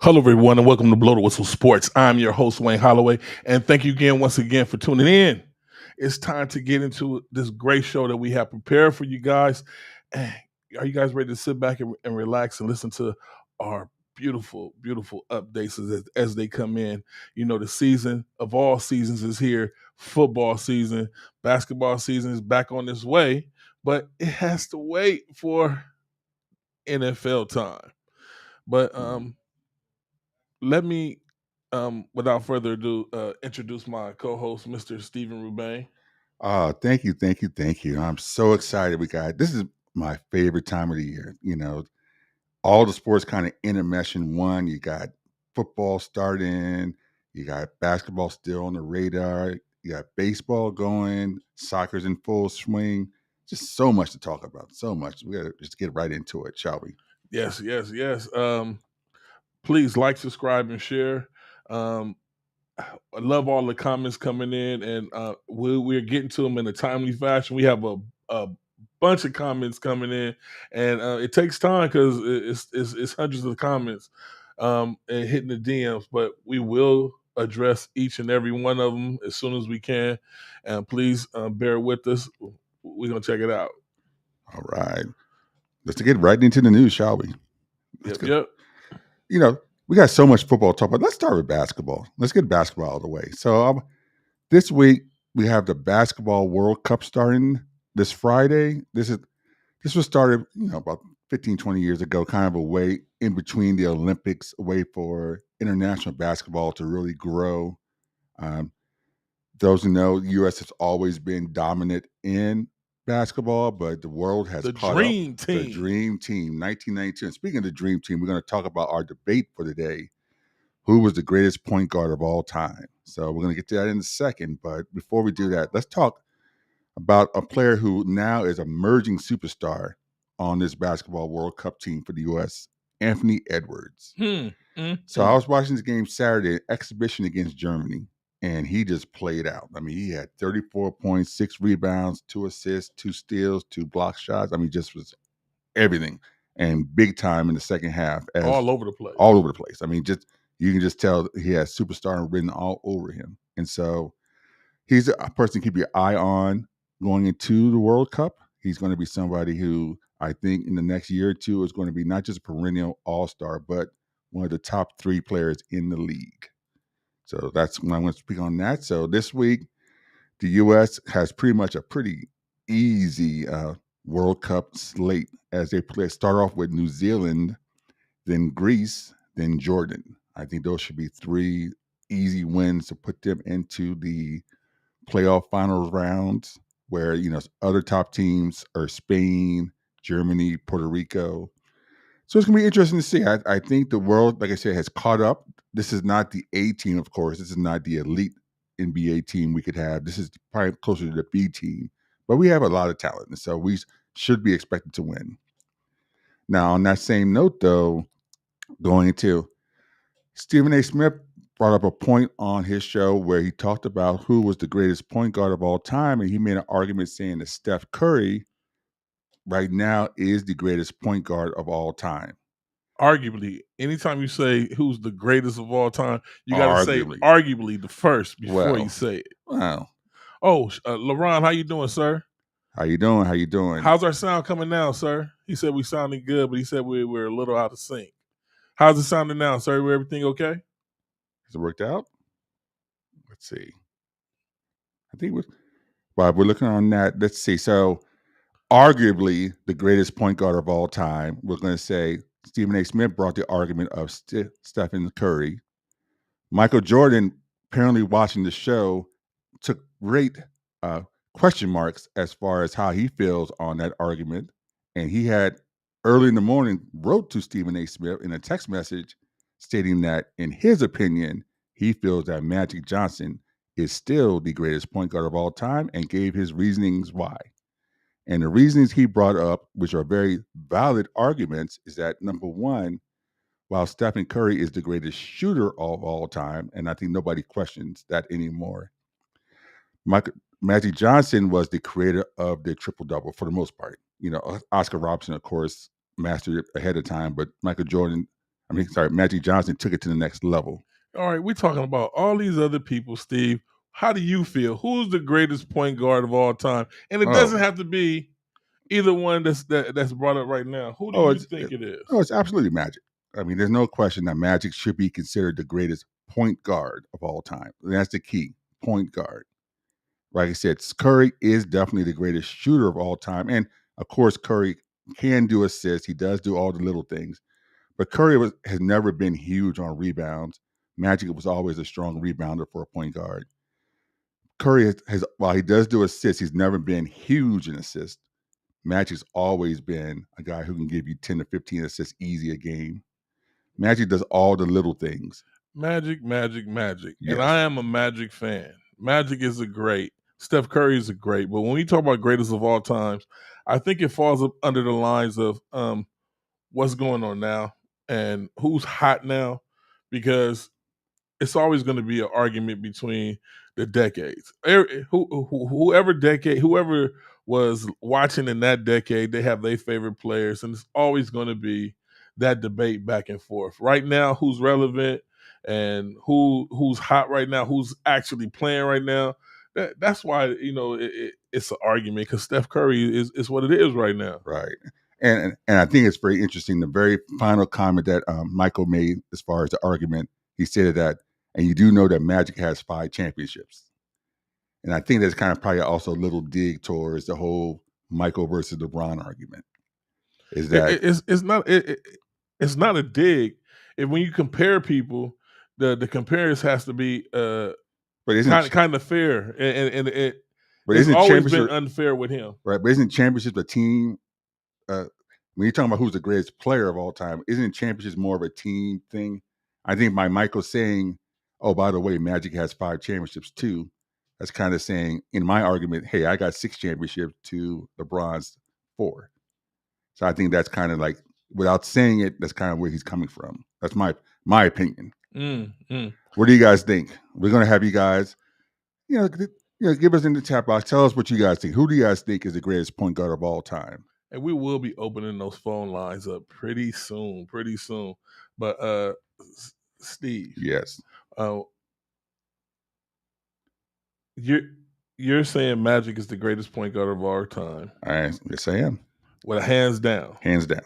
Hello, everyone, and welcome to Blow the Whistle Sports. I'm your host, Wayne Holloway, and thank you once again for tuning in. It's time to get into this great show that we have prepared for you guys. And are you guys ready to sit back and relax and listen to our beautiful, beautiful updates as they come in? You know, the season of all seasons is here. Football season, basketball season is back on its way, but it has to wait for NFL time. But let me, without further ado, introduce my co-host, Mr. Steven Rubain. Thank you, thank you, thank you. I'm so excited. This is my favorite time of the year. All the sports kind of intermesh in one. You got football starting, you got basketball still on the radar, you got baseball going, soccer's in full swing. Just so much to talk about. So much. We gotta just get right into it, shall we? Yes, yes, yes. Please like, subscribe, and share. Um, I love all the comments coming in, and we're getting to them in a timely fashion. We have a bunch of comments coming in, and it takes time because it's hundreds of comments and hitting the DMs, but we will address each and every one of them as soon as we can. And please bear with us. We're gonna check it out. All right. Let's get right into the news, shall we? Let's Yep, go. yep. We got so much football to talk about. Let's start with basketball. Let's get basketball out of the way. So this week we have the basketball World Cup starting this Friday. This was started, about 15, 20 years ago, kind of a way in between the Olympics, a way for international basketball to really grow. Um, those who know, the U.S. has always been dominant in basketball, but the world has The caught up. dream The team. Dream Team, 1992. And speaking of the Dream Team, we're going to talk about our debate for the day. Who was the greatest point guard of all time? So we're going to get to that in a second. But before we do that, let's talk about a player who now is a emerging superstar on this basketball World Cup team for the U.S., Anthony Edwards. So I was watching this game Saturday, exhibition against Germany, and he just played out. I mean, he had 34 points, 6 rebounds, 2 assists, 2 steals, 2 block shots. I mean, just was everything, and big time in the second half. All over the place. All over the place. I mean, just you can just tell he has superstar written all over him. And so he's a person to keep your eye on going into the World Cup. He's going to be somebody who I think in the next year or two is going to be not just a perennial all-star, but one of the top 3 players in the league. So that's when I'm going to speak on that. So this week, the U.S. has pretty much a pretty easy World Cup slate as they start off with New Zealand, then Greece, then Jordan. I think those should be 3 easy wins to put them into the playoff finals rounds where, other top teams are Spain, Germany, Puerto Rico. So it's going to be interesting to see. I think the world, like I said, has caught up. This is not the A team, of course. This is not the elite NBA team we could have. This is probably closer to the B team. But we have a lot of talent, and so we should be expected to win. Now, on that same note, though, going into Stephen A. Smith brought up a point on his show where he talked about who was the greatest point guard of all time, and he made an argument saying that Steph Curry right now is the greatest point guard of all time. Arguably, anytime you say who's the greatest of all time, you got to say arguably the first before you say it. Wow. Oh, LeBron, how you doing, sir? How you doing? How you doing? How's our sound coming now, sir? He said we sounding good, but he said we're a little out of sync. How's it sounding now, sir? Everything okay? Has it worked out? Let's see. I think while we're looking on that, let's see. So, arguably the greatest point guard of all time, we're going to say Stephen A. Smith brought the argument of Stephen Curry. Michael Jordan, apparently watching the show, took great question marks as far as how he feels on that argument. And he had early in the morning wrote to Stephen A. Smith in a text message stating that, in his opinion, he feels that Magic Johnson is still the greatest point guard of all time and gave his reasonings why. And the reasons he brought up, which are very valid arguments, is that number one, while Stephen Curry is the greatest shooter of all time, and I think nobody questions that anymore, Magic Johnson was the creator of the triple-double for the most part. Oscar Robertson, of course, mastered it ahead of time, but Michael Jordan, Magic Johnson took it to the next level. All right, we're talking about all these other people, Steve. How do you feel? Who's the greatest point guard of all time? And it doesn't have to be either one that's brought up right now. Who do you think it is? It's absolutely Magic. I mean, there's no question that Magic should be considered the greatest point guard of all time. And that's the key, point guard. Like I said, Curry is definitely the greatest shooter of all time. And of course, Curry can do assists. He does do all the little things. But Curry has never been huge on rebounds. Magic was always a strong rebounder for a point guard. Curry has while he does do assists, he's never been huge in assists. Magic's always been a guy who can give you 10 to 15 assists easy a game. Magic does all the little things. Magic. Yes. And I am a Magic fan. Magic is a great. Steph Curry is a great. But when we talk about greatest of all times, I think it falls up under the lines of what's going on now and who's hot now, because it's always going to be an argument between the decades. Whoever was watching in that decade, they have their favorite players, and it's always going to be that debate back and forth. Right now, who's relevant and who's hot right now, who's actually playing right now. That's why it's an argument, because Steph Curry is what it is right now. Right. And I think it's very interesting. The very final comment that Michael made as far as the argument, he said that, and you do know that Magic has 5 championships. And I think that's kind of probably also a little dig towards the whole Michael versus LeBron argument. Is that it's not a dig. When you compare people, the comparison has to be kind of fair, and it's always been unfair with him. Right, but isn't championships a team? When you're talking about who's the greatest player of all time, isn't championships more of a team thing? I think by Michael saying, "Oh, by the way, Magic has 5 championships too," that's kind of saying, in my argument, "Hey, I got 6 championships to LeBron's 4." So I think that's kind of like, without saying it, that's kind of where he's coming from. That's my opinion. What do you guys think? We're going to have you guys, give us in the chat box. Tell us what you guys think. Who do you guys think is the greatest point guard of all time? And we will be opening those phone lines up pretty soon. But Steve, yes, you're saying Magic is the greatest point guard of our time? Yes, I am. Well, hands down. Hands down.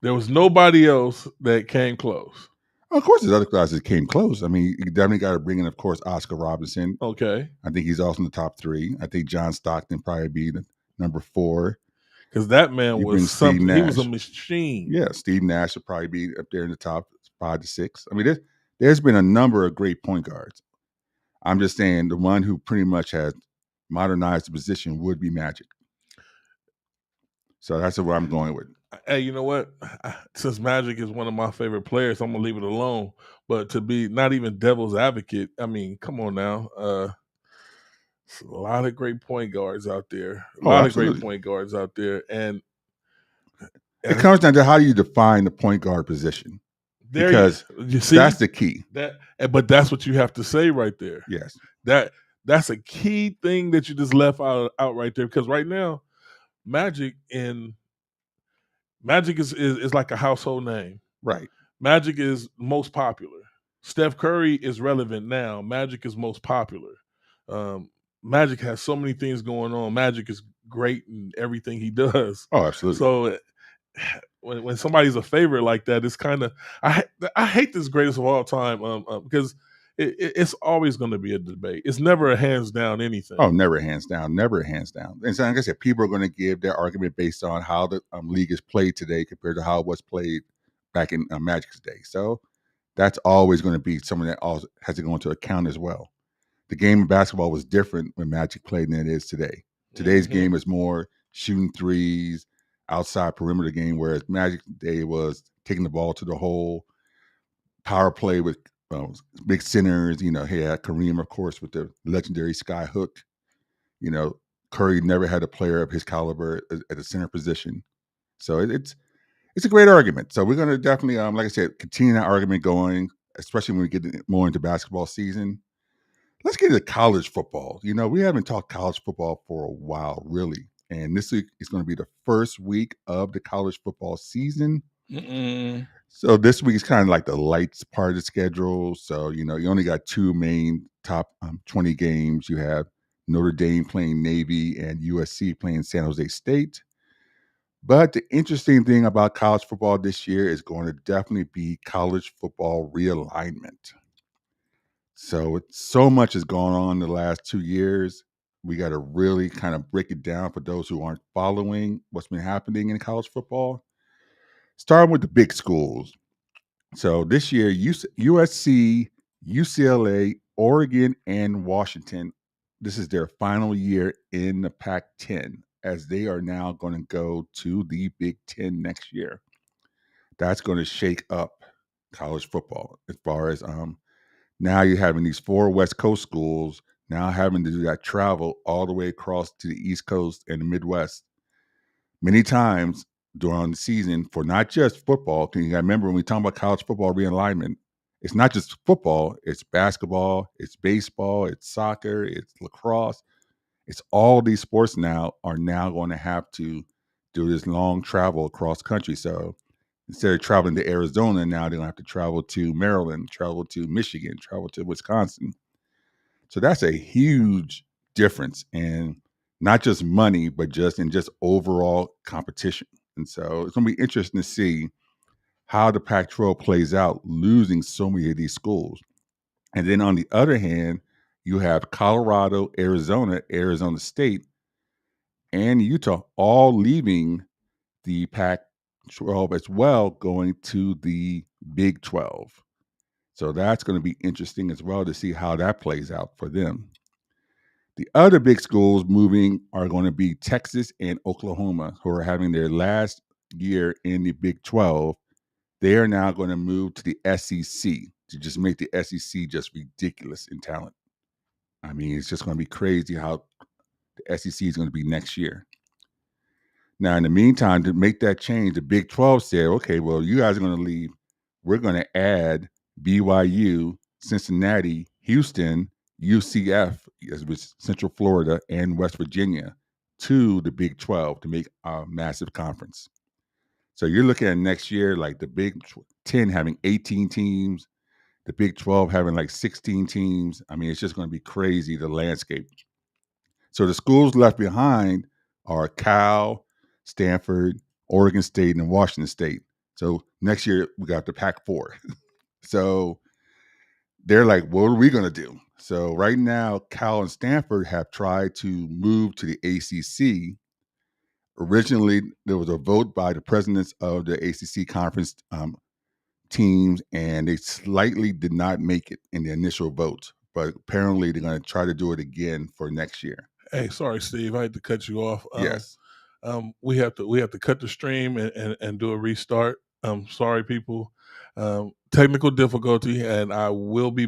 There was nobody else that came close. Of course, there's other guys that came close. I mean, you definitely got to bring in, of course, Oscar Robertson. Okay. I think he's also in the top 3. I think John Stockton probably be the number 4. Because that man was something. He was a machine. Yeah, Steve Nash would probably be up there in the top 5 to 6. I mean, there's been a number of great point guards. I'm just saying the one who pretty much has modernized the position would be Magic. So that's where I'm going with. Hey, you know what? Since Magic is one of my favorite players, I'm going to leave it alone. But to be not even devil's advocate, I mean, come on now. A lot of great point guards out there. Great point guards out there. And it comes down to, how do you define the point guard position? Because you see, that's the key. But that's what you have to say right there. Yes. That's a key thing that you just left out right there. Because right now, Magic is like a household name. Right. Magic is most popular. Steph Curry is relevant now. Magic is most popular. Magic has so many things going on. Magic is great in everything he does. Oh, absolutely. So when somebody's a favorite like that, it's kind of, I hate this greatest of all time because it's always going to be a debate. It's never a hands down anything. Oh, never hands down. Never hands down. And so, like I said, people are going to give their argument based on how the league is played today compared to how it was played back in Magic's day. So that's always going to be something that also has to go into account as well. The game of basketball was different when Magic played than it is today. Today's game is more shooting threes, outside perimeter game, whereas Magic's day was taking the ball to the hole, power play with big centers. He had Kareem, of course, with the legendary sky hook. Curry never had a player of his caliber at the center position. So it's a great argument. So we're going to definitely, like I said, continue that argument going, especially when we get more into basketball season. Let's get into college football. We haven't talked college football for a while, really. And this week is going to be the first week of the college football season. So this week is kind of like the lights part of the schedule. So, you only got two main top 20 games. You have Notre Dame playing Navy and USC playing San Jose State. But the interesting thing about college football this year is going to definitely be college football realignment. So much has gone on in the last 2 years. We got to really kind of break it down for those who aren't following what's been happening in college football. Starting with the big schools. So this year, USC, UCLA, Oregon, and Washington, this is their final year in the Pac 10, as they are now going to go to the Big Ten next year. That's going to shake up college football as far as now you're having these four West Coast schools now having to do that travel all the way across to the East Coast and the Midwest many times during the season for not just football. Because you got to remember when we talk about college football realignment, it's not just football, it's basketball, it's baseball, it's soccer, it's lacrosse. It's all these sports now are now going to have to do this long travel across country. So instead of traveling to Arizona, now they're going to have to travel to Maryland, travel to Michigan, travel to Wisconsin. So that's a huge difference in not just money, but just in just overall competition. And so it's going to be interesting to see how the Pac-12 plays out, losing so many of these schools. And then on the other hand, you have Colorado, Arizona State, and Utah all leaving the Pac-12 as well, going to the Big 12. So that's going to be interesting as well to see how that plays out for them. The other big schools moving are going to be Texas and Oklahoma, who are having their last year in the Big 12. They are now going to move to the SEC to just make the SEC just ridiculous in talent. I mean, it's just going to be crazy how the SEC is going to be next year. Now, in the meantime, to make that change, the Big 12 said, okay, well, you guys are going to leave. We're going to add BYU, Cincinnati, Houston, UCF, with Central Florida, and West Virginia to the Big 12 to make a massive conference. So you're looking at next year, like the Big 10 having 18 teams, the Big 12 having like 16 teams. I mean, it's just going to be crazy, the landscape. So the schools left behind are Cal, Stanford, Oregon State, and Washington State. So next year we got the Pac-4. So they're like, what are we going to do? So right now, Cal and Stanford have tried to move to the ACC. Originally, there was a vote by the presidents of the ACC conference teams, and they slightly did not make it in the initial vote. But apparently, they're going to try to do it again for next year. Hey, sorry, Steve, I had to cut you off. Yes. We have to cut the stream and do a restart. Sorry, people. Technical difficulty, and I will be back.